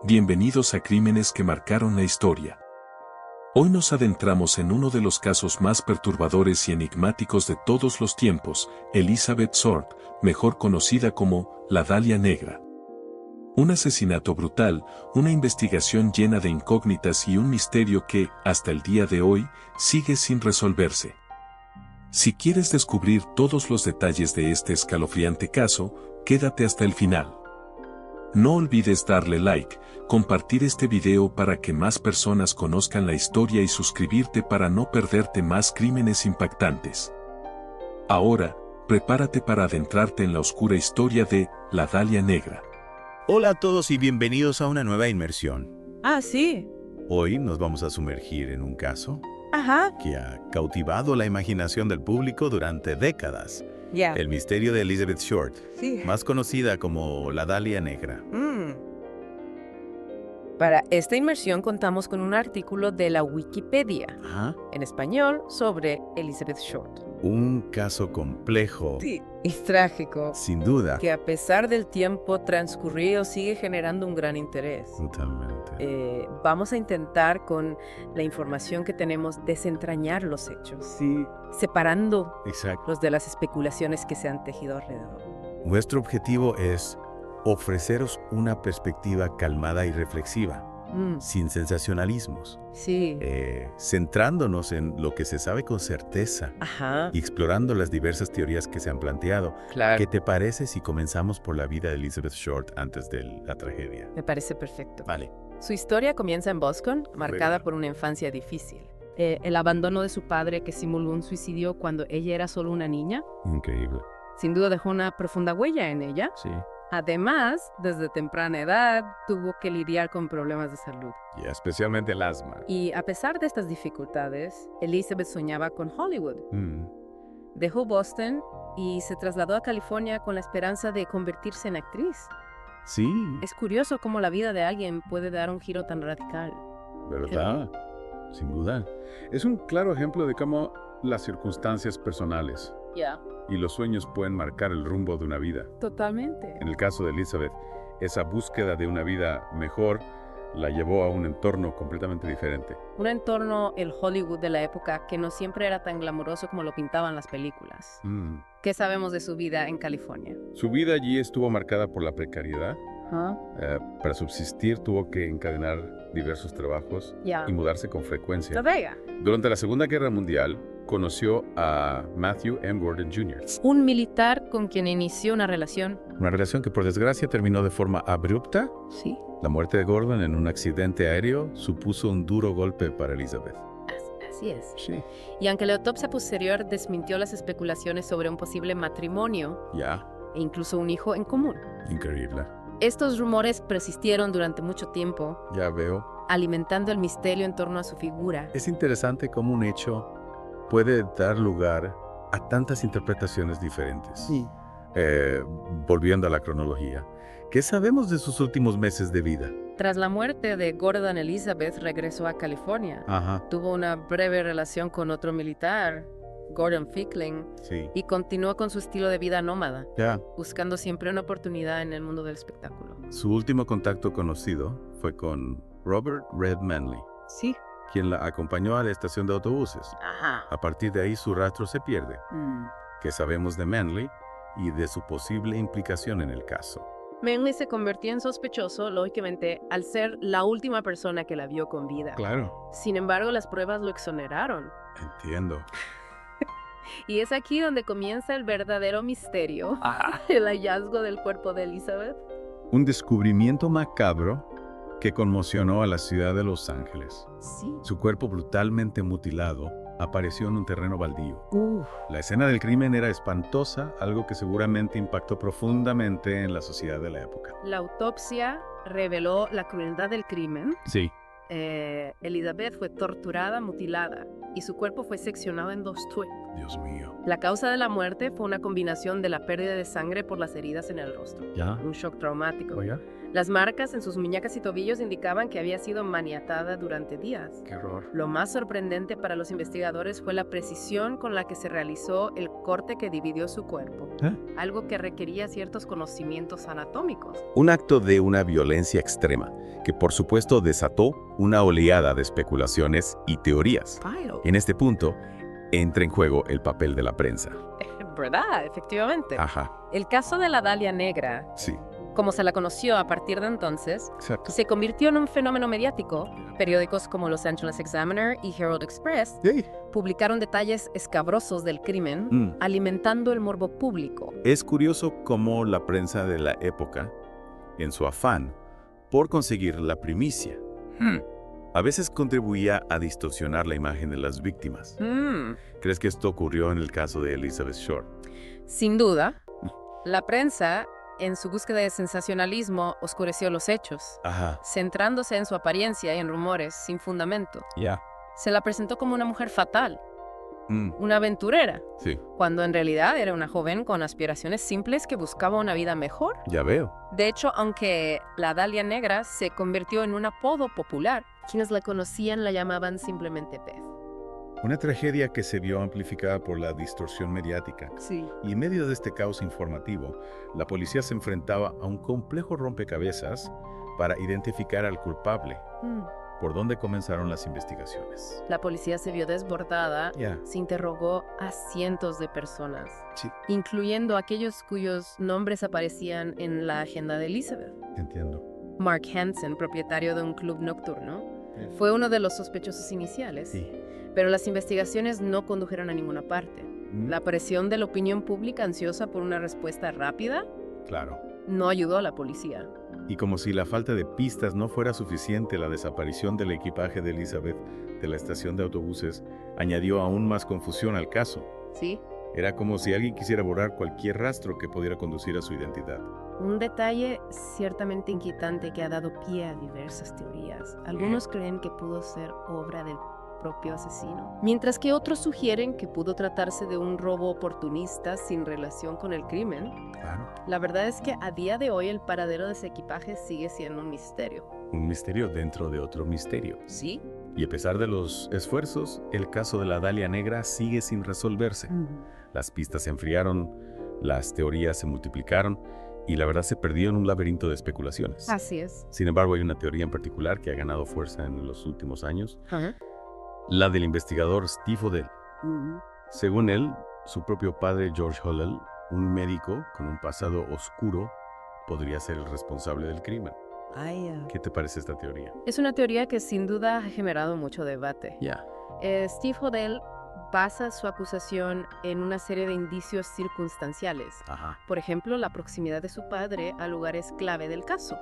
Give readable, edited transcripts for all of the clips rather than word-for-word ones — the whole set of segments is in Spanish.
Bienvenidos a Crímenes que marcaron la historia. Hoy nos adentramos en uno de los casos más perturbadores y enigmáticos de todos los tiempos, Elizabeth Short, mejor conocida como la Dalia Negra. Un asesinato brutal, una investigación llena de incógnitas y un misterio que, hasta el día de hoy, sigue sin resolverse. Si quieres descubrir todos los detalles de este escalofriante caso, quédate hasta el final. No olvides darle like, compartir este video para que más personas conozcan la historia y suscribirte para no perderte más crímenes impactantes. Ahora, prepárate para adentrarte en la oscura historia de la Dalia Negra. Hola a todos y bienvenidos a una nueva inmersión. Ah, sí. Hoy nos vamos a sumergir en un caso Ajá. que ha cautivado la imaginación del público durante décadas. Ya. El misterio de Elizabeth Short, Sí. más conocida como la Dalia Negra. Para esta inmersión contamos con un artículo de la Wikipedia, Ajá. en español, sobre Elizabeth Short. Un caso complejo, Sí. Y trágico, sin duda. que a pesar del tiempo transcurrido sigue generando un gran interés. Totalmente. Vamos a intentar, con la información que tenemos, desentrañar los hechos, Sí, separando exacto. los de las especulaciones que se han tejido alrededor. Nuestro objetivo es ofreceros una perspectiva calmada y reflexiva, sin sensacionalismos, Sí. centrándonos en lo que se sabe con certeza Ajá. y explorando las diversas teorías que se han planteado. Claro. ¿Qué te parece si comenzamos por la vida de Elizabeth Short antes de la tragedia? Me parece perfecto. Vale. Su historia comienza en Boston, marcada Bueno. por una infancia difícil. El abandono de su padre, que simuló un suicidio cuando ella era solo una niña, Increíble. sin duda dejó una profunda huella en ella. Sí. Además, desde temprana edad, tuvo que lidiar con problemas de salud. Y especialmente el asma. Y a pesar de estas dificultades, Elizabeth soñaba con Hollywood. Dejó Boston y se trasladó a California con la esperanza de convertirse en actriz. Sí, Es curioso cómo la vida de alguien puede dar un giro tan radical. ¿verdad? Sin duda. Es un claro ejemplo de cómo las circunstancias personales Ya. y los sueños pueden marcar el rumbo de una vida. Totalmente. En el caso de Elizabeth, esa búsqueda de una vida mejor la llevó a un entorno completamente diferente. Un entorno, el Hollywood de la época, que no siempre era tan glamuroso como lo pintaban las películas. ¿Qué sabemos de su vida en California? Su vida allí estuvo marcada por la precariedad. ¿Ah? Para subsistir tuvo que encadenar diversos trabajos Ya. y mudarse con frecuencia. Vega. Durante la Segunda Guerra Mundial, conoció a Matthew M. Gordon Jr. Un militar con quien inició una relación. Una relación que por desgracia terminó de forma abrupta. Sí. La muerte de Gordon en un accidente aéreo supuso un duro golpe para Elizabeth. Así es. Sí. Y aunque la autopsia posterior desmintió las especulaciones sobre un posible matrimonio Ya. e incluso un hijo en común, Increíble. estos rumores persistieron durante mucho tiempo, Ya veo. alimentando el misterio en torno a su figura. Es interesante cómo un hecho puede dar lugar a tantas interpretaciones diferentes. Volviendo a la cronología, ¿qué sabemos de sus últimos meses de vida? Tras la muerte de Gordon, Elizabeth regresó a California. Ajá. Tuvo una breve relación con otro militar, Gordon Fickling, Sí. y continuó con su estilo de vida nómada, Ya. buscando siempre una oportunidad en el mundo del espectáculo. Su último contacto conocido fue con Robert Red Manley, Sí. quien la acompañó a la estación de autobuses. Ajá. A partir de ahí su rastro se pierde. ¿Qué sabemos de Manley y de su posible implicación en el caso? Manley se convirtió en sospechoso, lógicamente, al ser la última persona que la vio con vida. Claro. Sin embargo, las pruebas lo exoneraron. Entiendo. Y es aquí donde comienza el verdadero misterio, el hallazgo del cuerpo de Elizabeth. Un descubrimiento macabro que conmocionó a la ciudad de Los Ángeles. Sí. Su cuerpo brutalmente mutilado apareció en un terreno baldío. La escena del crimen era espantosa, algo que seguramente impactó profundamente en la sociedad de la época. La autopsia reveló la crueldad del crimen. Sí. Elizabeth fue torturada, mutilada, y su cuerpo fue seccionado en dos Dios mío. La causa de la muerte fue una combinación de la pérdida de sangre por las heridas en el rostro. ¿Ya? Un shock traumático. ¿Oiga? Las marcas en sus muñecas y tobillos indicaban que había sido maniatada durante días. Qué horror. Lo más sorprendente para los investigadores fue la precisión con la que se realizó el corte que dividió su cuerpo, algo que requería ciertos conocimientos anatómicos. Un acto de una violencia extrema, que por supuesto desató una oleada de especulaciones y teorías. En este punto, entra en juego el papel de la prensa. ¿Verdad? Efectivamente. Ajá, El caso de la Dalia Negra, sí. como se la conoció a partir de entonces, Exacto. se convirtió en un fenómeno mediático. Periódicos como Los Angeles Examiner y Herald Express publicaron detalles escabrosos del crimen, alimentando el morbo público. Es curioso cómo la prensa de la época, en su afán por conseguir la primicia, a veces contribuía a distorsionar la imagen de las víctimas. ¿Crees que esto ocurrió en el caso de Elizabeth Short? Sin duda, la prensa, en su búsqueda de sensacionalismo, oscureció los hechos, Ajá, centrándose en su apariencia y en rumores sin fundamento. ya. Se la presentó como una mujer fatal, Mm, una aventurera, sí, cuando en realidad era una joven con aspiraciones simples que buscaba una vida mejor. ya veo. De hecho, aunque la Dalia Negra se convirtió en un apodo popular, quienes la conocían la llamaban simplemente Beth. Una tragedia que se vio amplificada por la distorsión mediática. Sí. Y en medio de este caos informativo, la policía se enfrentaba a un complejo rompecabezas para identificar al culpable. ¿Por dónde comenzaron las investigaciones? La policía se vio desbordada. Ya. Se interrogó a cientos de personas, Sí, incluyendo aquellos cuyos nombres aparecían en la agenda de Elizabeth. entiendo. Mark Hansen, propietario de un club nocturno, fue uno de los sospechosos iniciales. Sí. Pero las investigaciones no condujeron a ninguna parte. La presión de la opinión pública ansiosa por una respuesta rápida Claro. no ayudó a la policía. Y como si la falta de pistas no fuera suficiente, la desaparición del equipaje de Elizabeth de la estación de autobuses añadió aún más confusión al caso. ¿Sí? Era como si alguien quisiera borrar cualquier rastro que pudiera conducir a su identidad. Un detalle ciertamente inquietante que ha dado pie a diversas teorías. Algunos creen que pudo ser obra del propio asesino, mientras que otros sugieren que pudo tratarse de un robo oportunista sin relación con el crimen. Claro. La verdad es que a día de hoy el paradero de ese equipaje sigue siendo un misterio. Un misterio dentro de otro misterio. ¿Sí? Y a pesar de los esfuerzos, el caso de la Dalia Negra sigue sin resolverse. Las pistas se enfriaron, las teorías se multiplicaron y la verdad se perdió en un laberinto de especulaciones. Así es. Sin embargo, hay una teoría en particular que ha ganado fuerza en los últimos años, Ajá. la del investigador Steve Odell. Según él, su propio padre George Hodel, un médico con un pasado oscuro, podría ser el responsable del crimen. ¿Qué te parece esta teoría? Es una teoría que sin duda ha generado mucho debate. Ya. Steve Hodel basa su acusación en una serie de indicios circunstanciales. Ajá. Por ejemplo, la proximidad de su padre a lugares clave del caso.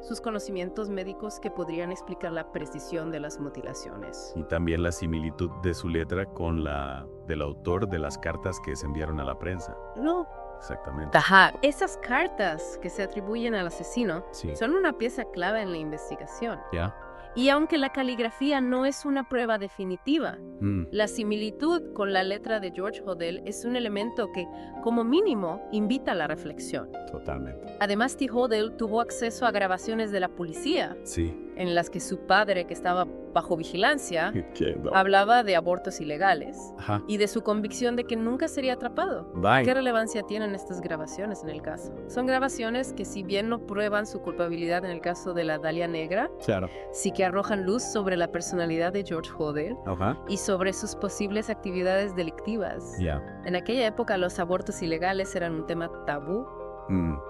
Sus conocimientos médicos que podrían explicar la precisión de las mutilaciones. Y también la similitud de su letra con la del autor de las cartas que se enviaron a la prensa. No. Exactamente. Ajá. Esas cartas que se atribuyen al asesino Sí. son una pieza clave en la investigación. ¿Ya? Y aunque la caligrafía no es una prueba definitiva, la similitud con la letra de George Hodel es un elemento que, como mínimo, invita a la reflexión. Totalmente. Además, Steve Hodel tuvo acceso a grabaciones de la policía, Sí. en las que su padre, que estaba bajo vigilancia, Entiendo. hablaba de abortos ilegales Ajá. y de su convicción de que nunca sería atrapado. Bye. ¿Qué relevancia tienen estas grabaciones en el caso? Son grabaciones que, si bien no prueban su culpabilidad en el caso de la Dalia Negra, Claro. sí que arrojan luz sobre la personalidad de George Hodel Ajá. y sobre sus posibles actividades delictivas. Ya. En aquella época los abortos ilegales eran un tema tabú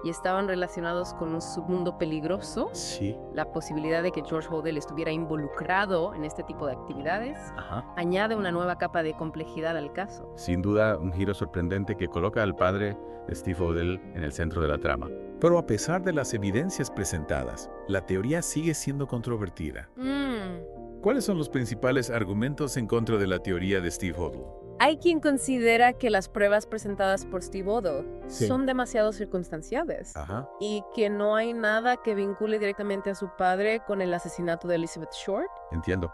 y estaban relacionados con un submundo peligroso. Sí. La posibilidad de que George Hodel estuviera involucrado en este tipo de actividades Ajá. añade una nueva capa de complejidad al caso. Sin duda, un giro sorprendente que coloca al padre de Steve Odell en el centro de la trama. Pero a pesar de las evidencias presentadas, la teoría sigue siendo controvertida. ¿Cuáles son los principales argumentos en contra de la teoría de Steve Odell? Hay quien considera que las pruebas presentadas por Steve Odell Sí. son demasiado circunstanciales Ajá. y que no hay nada que vincule directamente a su padre con el asesinato de Elizabeth Short. Entiendo.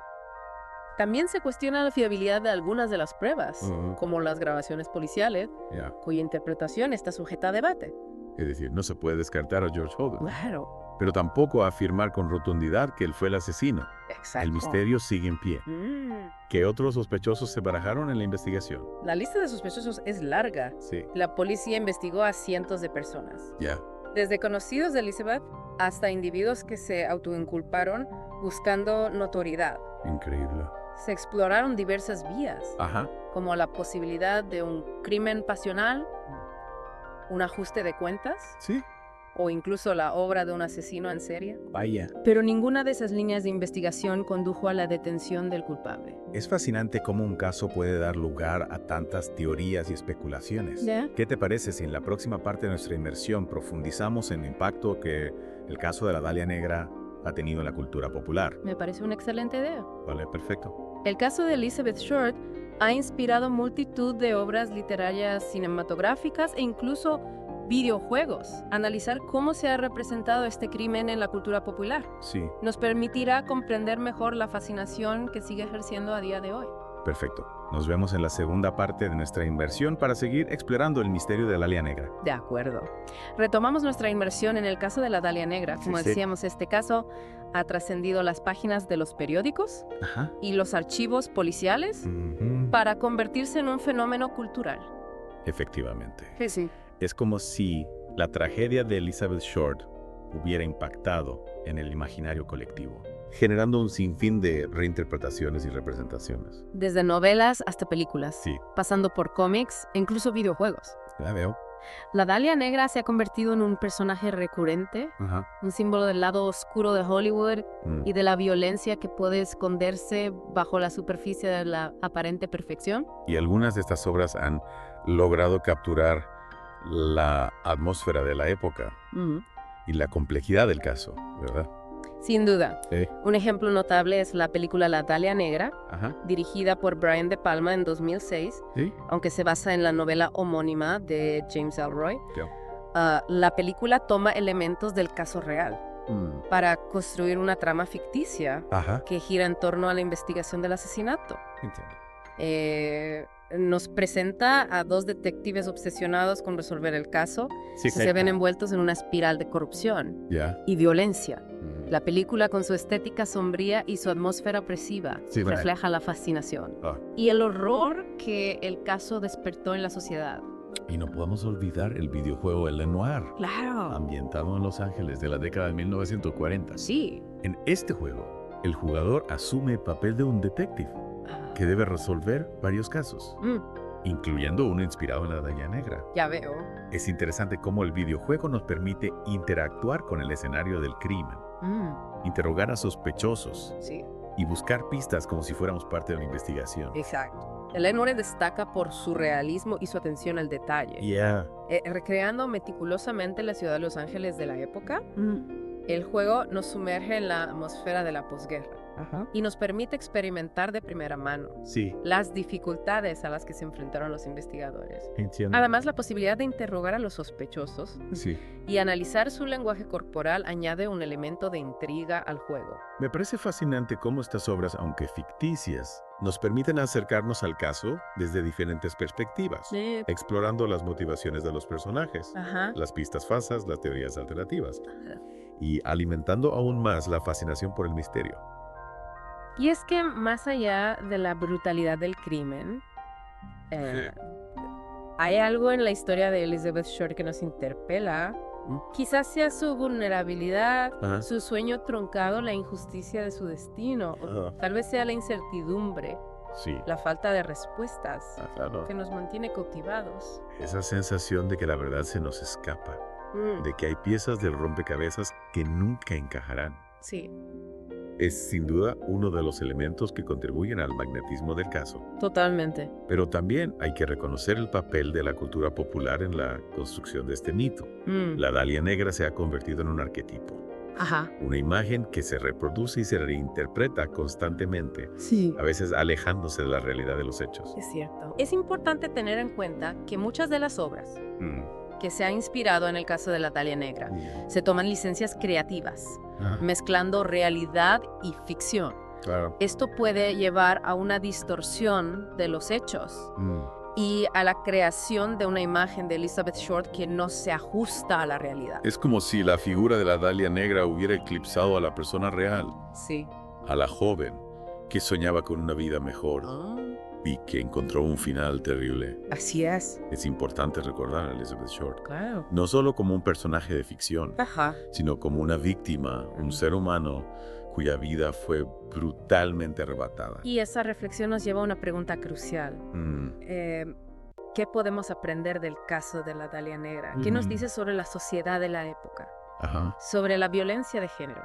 También se cuestiona la fiabilidad de algunas de las pruebas, como las grabaciones policiales, cuya interpretación está sujeta a debate. Es decir, no se puede descartar a George Hogan. Claro. Pero tampoco afirmar con rotundidad que él fue el asesino. Exacto. El misterio sigue en pie. ¿Qué otros sospechosos se barajaron en la investigación? La lista de sospechosos es larga. Sí. La policía investigó a cientos de personas. Ya. Desde conocidos de Elizabeth hasta individuos que se autoinculparon buscando notoriedad. Increíble. Se exploraron diversas vías, Ajá. como la posibilidad de un crimen pasional, un ajuste de cuentas, Sí. o incluso la obra de un asesino en serie. Vaya, Pero ninguna de esas líneas de investigación condujo a la detención del culpable. es fascinante cómo un caso puede dar lugar a tantas teorías y especulaciones. ¿Qué te parece si en la próxima parte de nuestra inmersión profundizamos en el impacto que el caso de la Dalia Negra ha tenido en la cultura popular? Me parece una excelente idea. Vale, perfecto. El caso de Elizabeth Short ha inspirado multitud de obras literarias cinematográficas e incluso videojuegos. Analizar cómo se ha representado este crimen en la cultura popular Sí, nos permitirá comprender mejor la fascinación que sigue ejerciendo a día de hoy. perfecto. Nos vemos en la segunda parte de nuestra inversión para seguir explorando el misterio de la Dalia Negra. De acuerdo. Retomamos nuestra inmersión en el caso de la Dalia Negra. Como Sí. decíamos, este caso ha trascendido las páginas de los periódicos Ajá. y los archivos policiales para convertirse en un fenómeno cultural. Efectivamente. Sí. Es como si la tragedia de Elizabeth Short hubiera impactado en el imaginario colectivo. Generando un sinfín de reinterpretaciones y representaciones. Desde novelas hasta películas, Sí, pasando por cómics e incluso videojuegos. la veo. La Dalia Negra se ha convertido en un personaje recurrente, Ajá. un símbolo del lado oscuro de Hollywood Mm. y de la violencia que puede esconderse bajo la superficie de la aparente perfección. Y algunas de estas obras han logrado capturar la atmósfera de la época y la complejidad del caso, ¿verdad? Sin duda. Sí. Un ejemplo notable es la película La Dalia Negra, Ajá. dirigida por Brian De Palma en 2006, Sí. aunque se basa en la novela homónima de James Ellroy. Ya. La película toma elementos del caso real para construir una trama ficticia Ajá. que gira en torno a la investigación del asesinato. Entiendo. Nos presenta a dos detectives obsesionados con resolver el caso Sí, y se ven envueltos en una espiral de corrupción Ya. y violencia. La película, con su estética sombría y su atmósfera opresiva, Sí, bueno. refleja la fascinación Ah. y el horror que el caso despertó en la sociedad. Y no podemos olvidar el videojuego El Noir, ¡Claro! ambientado en Los Ángeles de la década de 1940. Sí. En este juego, el jugador asume el papel de un detective que debe resolver varios casos, incluyendo uno inspirado en la Dalia Negra. Ya veo. Es interesante cómo el videojuego nos permite interactuar con el escenario del crimen, interrogar a sospechosos Sí, y buscar pistas como si fuéramos parte de una investigación. exacto. El Noir destaca por su realismo y su atención al detalle. Recreando meticulosamente la ciudad de Los Ángeles de la época, el juego nos sumerge en la atmósfera de la posguerra y nos permite experimentar de primera mano Sí, las dificultades a las que se enfrentaron los investigadores. entiendo. Además, la posibilidad de interrogar a los sospechosos Sí. y analizar su lenguaje corporal añade un elemento de intriga al juego. Me parece fascinante cómo estas obras, aunque ficticias, nos permiten acercarnos al caso desde diferentes perspectivas, explorando las motivaciones de los personajes, Ajá. las pistas falsas, las teorías alternativas, y alimentando aún más la fascinación por el misterio. Y es que más allá de la brutalidad del crimen, hay algo en la historia de Elizabeth Short que nos interpela. Quizás sea su vulnerabilidad, Ajá. su sueño truncado, la injusticia de su destino, o Ajá. tal vez sea la incertidumbre, Sí, la falta de respuestas claro. que nos mantiene cautivados. Esa sensación de que la verdad se nos escapa, Mm, de que hay piezas del rompecabezas que nunca encajarán. sí, Es sin duda uno de los elementos que contribuyen al magnetismo del caso. totalmente. Pero también hay que reconocer el papel de la cultura popular en la construcción de este mito. Mm, La Dalia Negra se ha convertido en un arquetipo, Ajá. una imagen que se reproduce y se reinterpreta constantemente, Sí. a veces alejándose de la realidad de los hechos. Es cierto. Es importante tener en cuenta que muchas de las obras que se han inspirado en el caso de la Dalia Negra se toman licencias creativas, Ah, mezclando realidad y ficción. Claro. Esto puede llevar a una distorsión de los hechos y a la creación de una imagen de Elizabeth Short que no se ajusta a la realidad. Es como si la figura de la Dalia Negra hubiera eclipsado a la persona real, Sí. a la joven que soñaba con una vida mejor y que encontró un final terrible. Así es. Es importante recordar a Elizabeth Short, Claro. no solo como un personaje de ficción, Ajá. sino como una víctima, un ser humano cuya vida fue brutalmente arrebatada. Y esa reflexión nos lleva a una pregunta crucial. ¿Qué podemos aprender del caso de la Dalia Negra? ¿Qué nos dice sobre la sociedad de la época? Ajá. Sobre la violencia de género,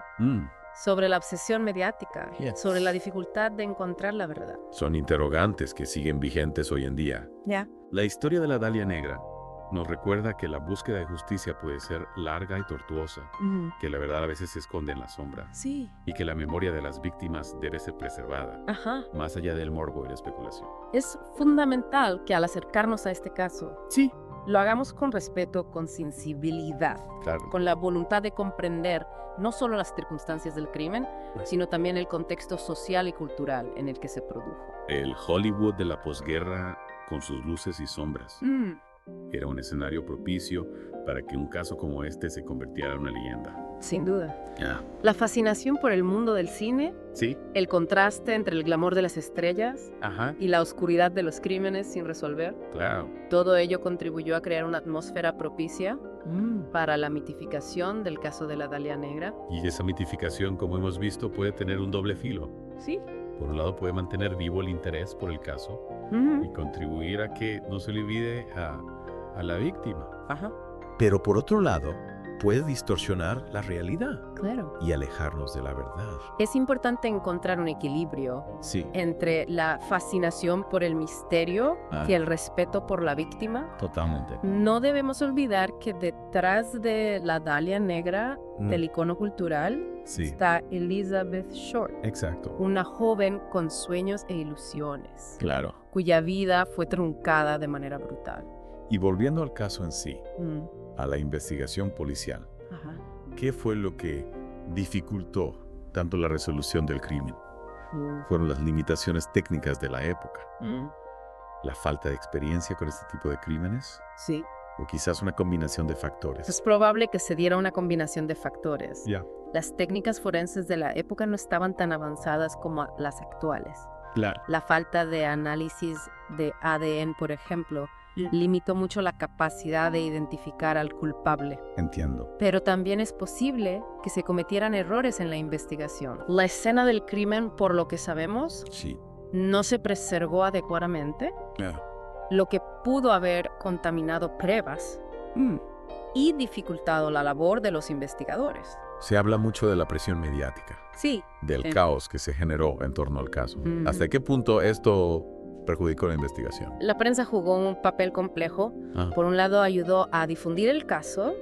sobre la obsesión mediática, sobre la dificultad de encontrar la verdad. Son interrogantes que siguen vigentes hoy en día. Ya. La historia de la Dalia Negra nos recuerda que la búsqueda de justicia puede ser larga y tortuosa, que la verdad a veces se esconde en la sombra Sí. y que la memoria de las víctimas debe ser preservada, Ajá. más allá del morbo y la especulación. Es fundamental que al acercarnos a este caso, Sí, lo hagamos con respeto, con sensibilidad, claro. con la voluntad de comprender no solo las circunstancias del crimen, sino también el contexto social y cultural en el que se produjo. El Hollywood de la posguerra, con sus luces y sombras, era un escenario propicio para que un caso como este se convirtiera en una leyenda. Sin duda. Ya. La fascinación por el mundo del cine, Sí. el contraste entre el glamour de las estrellas Ajá. y la oscuridad de los crímenes sin resolver, Claro. todo ello contribuyó a crear una atmósfera propicia para la mitificación del caso de la Dalia Negra. Y esa mitificación, como hemos visto, puede tener un doble filo. Sí. Por un lado, puede mantener vivo el interés por el caso y contribuir a que no se le olvide a la víctima. Ajá. Pero por otro lado, puede distorsionar la realidad Claro. y alejarnos de la verdad. Es importante encontrar un equilibrio Sí, entre la fascinación por el misterio y el respeto por la víctima. totalmente. No debemos olvidar que detrás de la Dalia Negra, del icono cultural, Sí, está Elizabeth Short, exacto. una joven con sueños e ilusiones, Claro. cuya vida fue truncada de manera brutal. Y volviendo al caso en sí, Mm, a la investigación policial, Ajá. ¿qué fue lo que dificultó tanto la resolución del crimen? Fueron las limitaciones técnicas de la época, la falta de experiencia con este tipo de crímenes, Sí. o quizás una combinación de factores. Es probable que se diera una combinación de factores. Ya. Las técnicas forenses de la época no estaban tan avanzadas como las actuales. Claro. La falta de análisis de ADN, por ejemplo, limitó mucho la capacidad de identificar al culpable. Entiendo. Pero también es posible que se cometieran errores en la investigación. La escena del crimen, por lo que sabemos, Sí, no se preservó adecuadamente, claro. lo que pudo haber contaminado pruebas y dificultado la labor de los investigadores. Se habla mucho de la presión mediática, Sí. del Sí. caos que se generó en torno al caso. Ujú. ¿Hasta qué punto esto perjudicó la investigación? La prensa jugó un papel complejo. Por un lado, ayudó a difundir el caso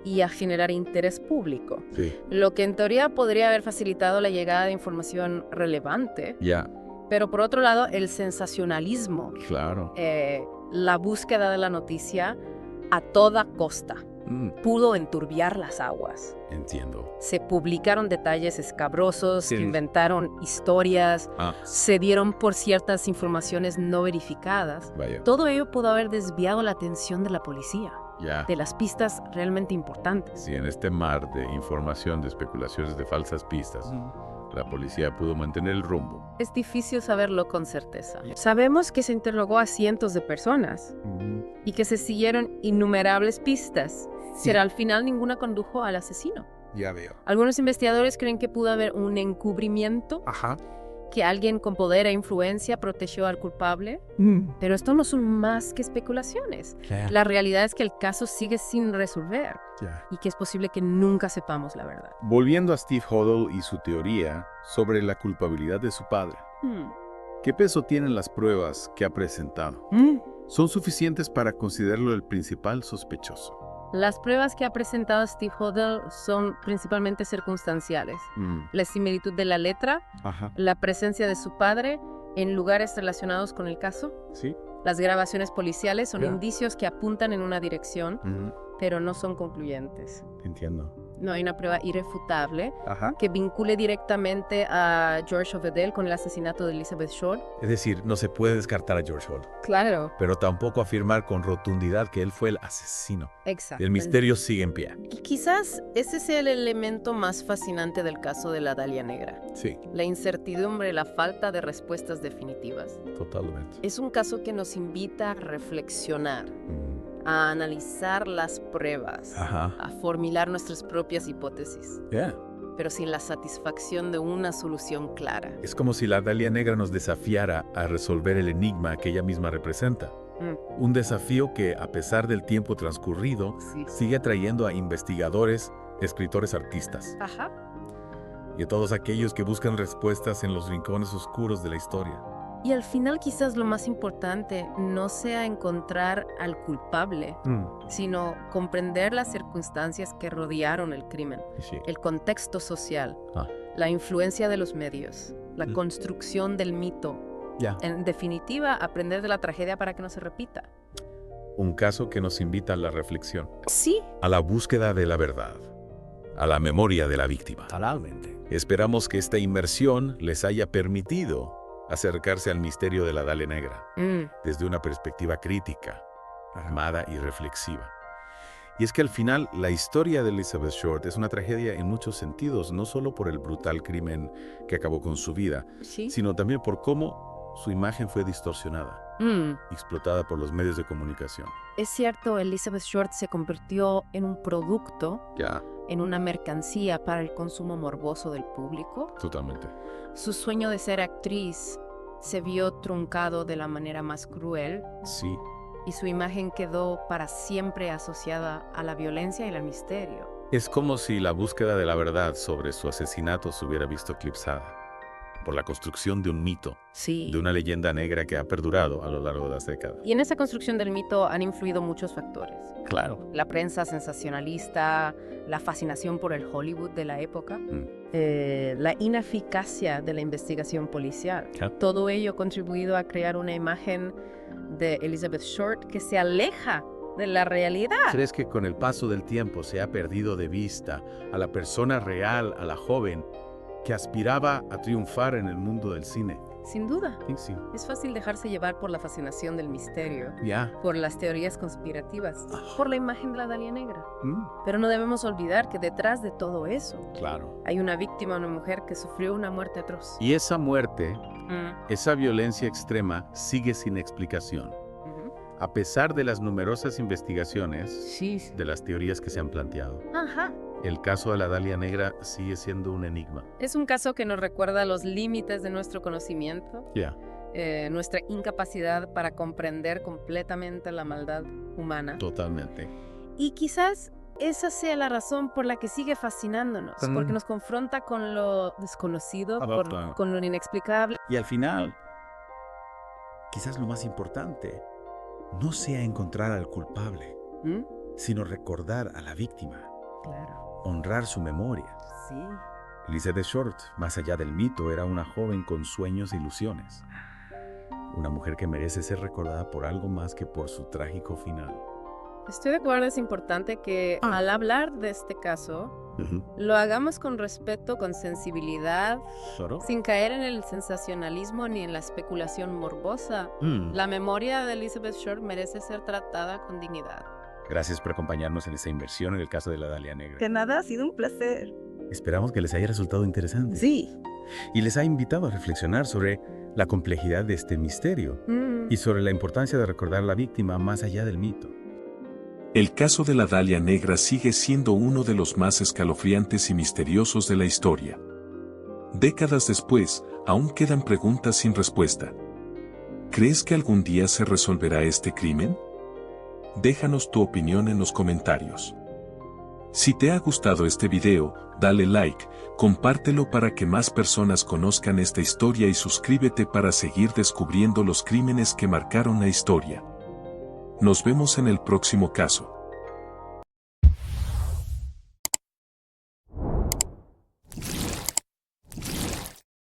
y a generar interés público, Sí. lo que en teoría podría haber facilitado la llegada de información relevante. Ya, Pero por otro lado, el sensacionalismo, claro. la búsqueda de la noticia a toda costa, pudo enturbiar las aguas. Entiendo. Se publicaron detalles escabrosos, Sí. se inventaron historias, Ah, se dieron por ciertas informaciones no verificadas. vaya. Todo ello pudo haber desviado la atención de la policía, Ya. de las pistas realmente importantes. Si en este mar de información, de especulaciones, de falsas pistas, la policía pudo mantener el rumbo. Es difícil saberlo con certeza. Sabemos que se interrogó a cientos de personas y que se siguieron innumerables pistas, pero al final ninguna condujo al asesino. Ya veo. Algunos investigadores creen que pudo haber un encubrimiento, Ajá. que alguien con poder e influencia protegió al culpable, pero esto no son más que especulaciones. La realidad es que el caso sigue sin resolver Ya. y que es posible que nunca sepamos la verdad. Volviendo a Steve Hodel y su teoría sobre la culpabilidad de su padre, ¿qué peso tienen las pruebas que ha presentado? ¿Son suficientes para considerarlo el principal sospechoso? Las pruebas que ha presentado Steve Hodel son principalmente circunstanciales. La similitud de la letra, Ajá. la presencia de su padre en lugares relacionados con el caso. Sí. Las grabaciones policiales son Ya. indicios que apuntan en una dirección, pero no son concluyentes. Entiendo. No hay una prueba irrefutable que vincule directamente a George Odell con el asesinato de Elizabeth Short. Es decir, no se puede descartar a George Hall. Claro. Pero tampoco afirmar con rotundidad que él fue el asesino. Exacto. El misterio sigue en pie. Y quizás ese sea el elemento más fascinante del caso de la Dalia Negra. Sí. La incertidumbre, la falta de respuestas definitivas. Totalmente. Es un caso que nos invita a reflexionar, a analizar las pruebas, a formular nuestras propias hipótesis, pero sin la satisfacción de una solución clara. Es como si la Dalia Negra nos desafiara a resolver el enigma que ella misma representa. Un desafío que, a pesar del tiempo transcurrido, sigue atrayendo a investigadores, escritores, artistas. Y a todos aquellos que buscan respuestas en los rincones oscuros de la historia. Y al final quizás lo más importante no sea encontrar al culpable, sino comprender las circunstancias que rodearon el crimen, el contexto social, la influencia de los medios, la construcción del mito. En definitiva, aprender de la tragedia para que no se repita. Un caso que nos invita a la reflexión. Sí. A la búsqueda de la verdad. A la memoria de la víctima. Totalmente. Esperamos que esta inmersión les haya permitido acercarse al misterio de la Dalia Negra desde una perspectiva crítica, armada y reflexiva. Y es que al final la historia de Elizabeth Short es una tragedia en muchos sentidos, no solo por el brutal crimen que acabó con su vida, sino también por cómo su imagen fue distorsionada, explotada por los medios de comunicación. Es cierto, Elizabeth Short se convirtió en un producto, en una mercancía para el consumo morboso del público. Totalmente. Su sueño de ser actriz se vio truncado de la manera más cruel. Sí. Y su imagen quedó para siempre asociada a la violencia y al misterio. Es como si la búsqueda de la verdad sobre su asesinato se hubiera visto eclipsada por la construcción de un mito, de una leyenda negra que ha perdurado a lo largo de las décadas. Y en esa construcción del mito han influido muchos factores. Claro. La prensa sensacionalista, la fascinación por el Hollywood de la época, la ineficacia de la investigación policial. Todo ello ha contribuido a crear una imagen de Elizabeth Short que se aleja de la realidad. ¿Crees que con el paso del tiempo se ha perdido de vista a la persona real, a la joven, que aspiraba a triunfar en el mundo del cine? Sin duda. Sí. Es fácil dejarse llevar por la fascinación del misterio, por las teorías conspirativas, por la imagen de la Dalia Negra. Pero no debemos olvidar que detrás de todo eso hay una víctima, una mujer que sufrió una muerte atroz. Y esa muerte, esa violencia extrema, sigue sin explicación. A pesar de las numerosas investigaciones, de las teorías que se han planteado. El caso de la Dalia Negra sigue siendo un enigma. Es un caso que nos recuerda los límites de nuestro conocimiento, nuestra incapacidad para comprender completamente la maldad humana. Totalmente. Y quizás esa sea la razón por la que sigue fascinándonos, porque nos confronta con lo desconocido, con lo inexplicable. Y al final, quizás lo más importante, no sea encontrar al culpable, sino recordar a la víctima. Honrar su memoria. Elizabeth Short, más allá del mito, era una joven con sueños e ilusiones. Una mujer que merece ser recordada por algo más que por su trágico final. Estoy de acuerdo, es importante que al hablar de este caso, lo hagamos con respeto, con sensibilidad, sin caer en el sensacionalismo ni en la especulación morbosa. La memoria de Elizabeth Short merece ser tratada con dignidad. Gracias por acompañarnos en esta inmersión en el caso de la Dalia Negra. De nada, ha sido un placer. Esperamos que les haya resultado interesante. Sí. Y les ha invitado a reflexionar sobre la complejidad de este misterio y sobre la importancia de recordar a la víctima más allá del mito. El caso de la Dalia Negra sigue siendo uno de los más escalofriantes y misteriosos de la historia. Décadas después, aún quedan preguntas sin respuesta. ¿Crees que algún día se resolverá este crimen? Déjanos tu opinión en los comentarios. Si te ha gustado este video, dale like, compártelo para que más personas conozcan esta historia y suscríbete para seguir descubriendo los crímenes que marcaron la historia. Nos vemos en el próximo caso.